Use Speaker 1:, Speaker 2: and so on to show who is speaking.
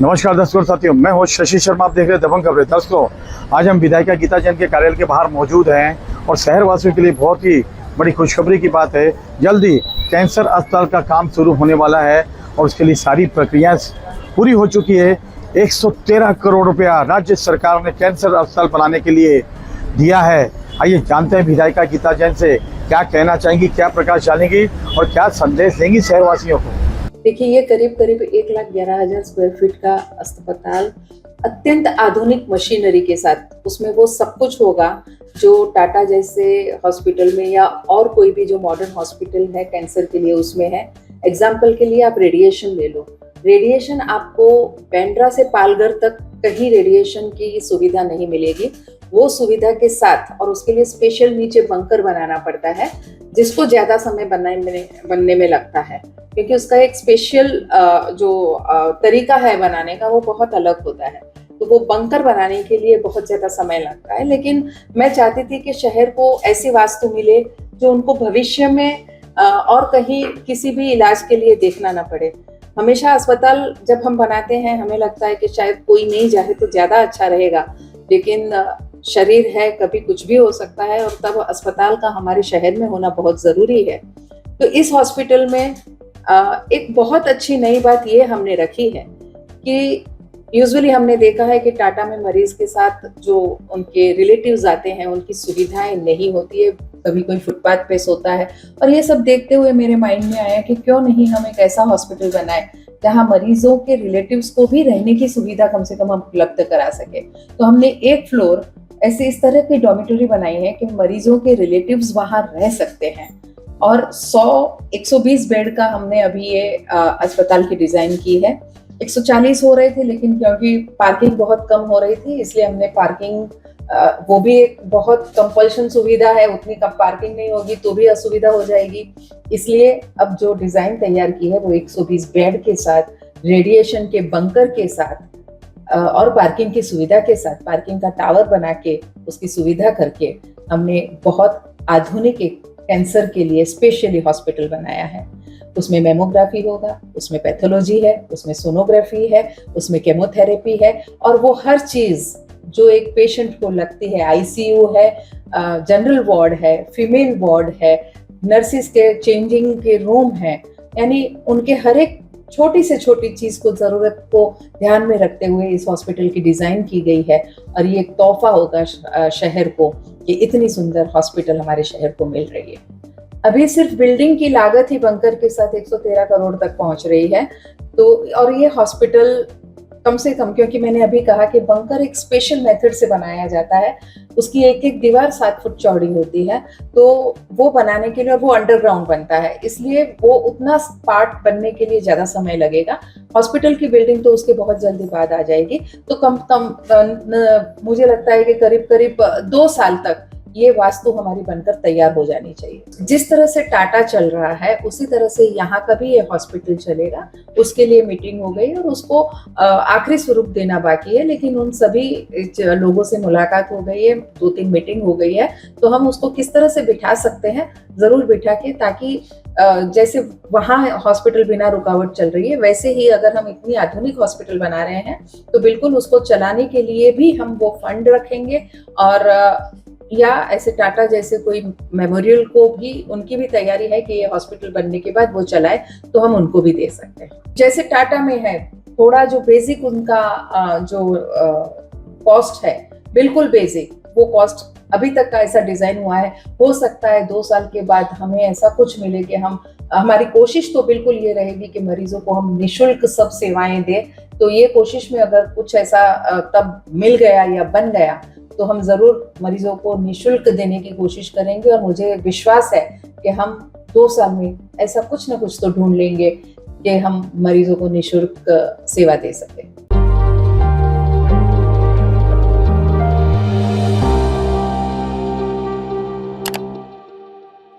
Speaker 1: नमस्कार दर्शकों साथियों, मैं हूं शशि शर्मा। आप देख रहे हैं दबंग खबरें। दोस्तों, आज हम विधायिका गीता जैन के कार्यालय के बाहर मौजूद हैं और शहरवासियों के लिए बहुत ही बड़ी खुशखबरी की बात है। जल्दी कैंसर अस्पताल का काम शुरू होने वाला है और उसके लिए सारी प्रक्रियाएं पूरी हो चुकी है। 113 करोड़ रुपया राज्य सरकार ने कैंसर अस्पताल बनाने के लिए दिया है। आइए जानते हैं विधायिका गीता जैन से क्या कहना चाहेंगी, क्या प्रकाश डालेंगी और क्या संदेश देंगी शहरवासियों को।
Speaker 2: देखिए, ये करीब 1,11,000 स्क्वायर फीट का अस्पताल अत्यंत आधुनिक मशीनरी के साथ, उसमें वो सब कुछ होगा जो टाटा जैसे हॉस्पिटल में या और कोई भी जो मॉडर्न हॉस्पिटल है कैंसर के लिए उसमें है। एग्जाम्पल के लिए आप रेडिएशन ले लो। रेडिएशन आपको बांद्रा से पालघर तक कहीं रेडिएशन की सुविधा नहीं मिलेगी। वो सुविधा के साथ, और उसके लिए स्पेशल नीचे बंकर बनाना पड़ता है जिसको ज्यादा समय बनने में लगता है, क्योंकि उसका एक स्पेशल जो तरीका है बनाने का वो बहुत अलग होता है। तो वो बंकर बनाने के लिए बहुत ज्यादा समय लगता है। लेकिन मैं चाहती थी कि शहर को ऐसी वास्तु मिले जो उनको भविष्य में और कहीं किसी भी इलाज के लिए देखना ना पड़े। हमेशा अस्पताल जब हम बनाते हैं हमें लगता है कि शायद कोई नहीं जाए तो ज्यादा अच्छा रहेगा, लेकिन शरीर है, कभी कुछ भी हो सकता है, और तब अस्पताल का हमारे शहर में होना बहुत जरूरी है। तो इस हॉस्पिटल में एक बहुत अच्छी नई बात ये हमने रखी है कि यूजुअली हमने देखा है कि टाटा में मरीज के साथ जो उनके रिलेटिव्स आते हैं उनकी सुविधाएं नहीं होती है, कभी कोई फुटपाथ पे सोता है। और ये सब देखते हुए मेरे माइंड में आया कि क्यों नहीं हम एक ऐसा हॉस्पिटल बनाए जहां मरीजों के रिलेटिव्स को भी रहने की सुविधा कम से कम हम उपलब्ध करा सके। तो हमने एक फ्लोर ऐसे इस तरह की डॉर्मेटरी बनाई है कि मरीजों के रिलेटिव्स वहां रह सकते हैं। और 120 बेड का हमने अभी ये अस्पताल की डिजाइन की है। 140 हो रहे थे, लेकिन क्योंकि पार्किंग बहुत कम हो रही थी इसलिए हमने पार्किंग, वो भी एक बहुत कंपल्शन सुविधा है, उतनी कम पार्किंग नहीं होगी तो भी असुविधा हो जाएगी। इसलिए अब जो डिजाइन तैयार की है वो 120 बेड के साथ, रेडिएशन के बंकर के साथ और पार्किंग की सुविधा के साथ, पार्किंग का टावर बना के उसकी सुविधा करके हमने बहुत आधुनिक एक कैंसर के लिए स्पेशली हॉस्पिटल बनाया है। उसमें मेमोग्राफी होगा, उसमें पैथोलॉजी है, उसमें सोनोग्राफी है, उसमें केमोथेरेपी है, और वो हर चीज जो एक पेशेंट को लगती है। आईसीयू है, जनरल वार्ड है, फीमेल वार्ड है, नर्सिस के चेंजिंग के रूम है, यानी उनके हर एक छोटी से छोटी चीज को, जरूरत को ध्यान में रखते हुए इस हॉस्पिटल की डिजाइन की गई है। और ये एक तोहफा होगा शहर को कि इतनी सुंदर हॉस्पिटल हमारे शहर को मिल रही है। अभी सिर्फ बिल्डिंग की लागत ही बंकर के साथ 113 करोड़ तक पहुंच रही है। तो और ये हॉस्पिटल कम से कम, क्योंकि मैंने अभी कहा कि बंकर एक स्पेशल मेथड से बनाया जाता है, उसकी एक एक दीवार 7 फुट चौड़ी होती है, तो वो बनाने के लिए, और वो अंडरग्राउंड बनता है, इसलिए वो उतना पार्ट बनने के लिए ज्यादा समय लगेगा। हॉस्पिटल की बिल्डिंग तो उसके बहुत जल्दी बाद आ जाएगी। तो मुझे लगता है कि करीब 2 साल तक ये वास्तु हमारी बनकर तैयार हो जानी चाहिए। जिस तरह से टाटा चल रहा है उसी तरह से यहाँ का भी ये हॉस्पिटल चलेगा। उसके लिए मीटिंग हो गई और उसको आखिरी स्वरूप देना बाकी है, लेकिन उन सभी लोगों से मुलाकात हो गई है, 2-3 मीटिंग हो गई है। तो हम उसको किस तरह से बिठा सकते हैं, जरूर बिठा के, ताकि जैसे वहाँ हॉस्पिटल बिना रुकावट चल रही है, वैसे ही अगर हम इतनी आधुनिक हॉस्पिटल बना रहे हैं तो बिल्कुल उसको चलाने के लिए भी हम वो फंड रखेंगे। और या ऐसे टाटा जैसे कोई मेमोरियल को भी, उनकी भी तैयारी है कि ये हॉस्पिटल बनने के बाद वो चलाए, तो हम उनको भी दे सकते हैं। जैसे टाटा में है, थोड़ा जो बेसिक उनका जो कॉस्ट है, बिल्कुल बेसिक वो कॉस्ट अभी तक का ऐसा डिजाइन हुआ है। हो सकता है 2 साल के बाद हमें ऐसा कुछ मिले कि हमारी कोशिश तो बिल्कुल ये रहेगी कि मरीजों को हम निःशुल्क सब सेवाएं दें। तो ये कोशिश में अगर कुछ ऐसा तब मिल गया या बन गया तो हम जरूर मरीजों को निःशुल्क देने की कोशिश करेंगे। और मुझे विश्वास है कि हम 2 साल में ऐसा कुछ ना कुछ तो ढूंढ लेंगे कि हम मरीजों को निःशुल्क सेवा दे सकें।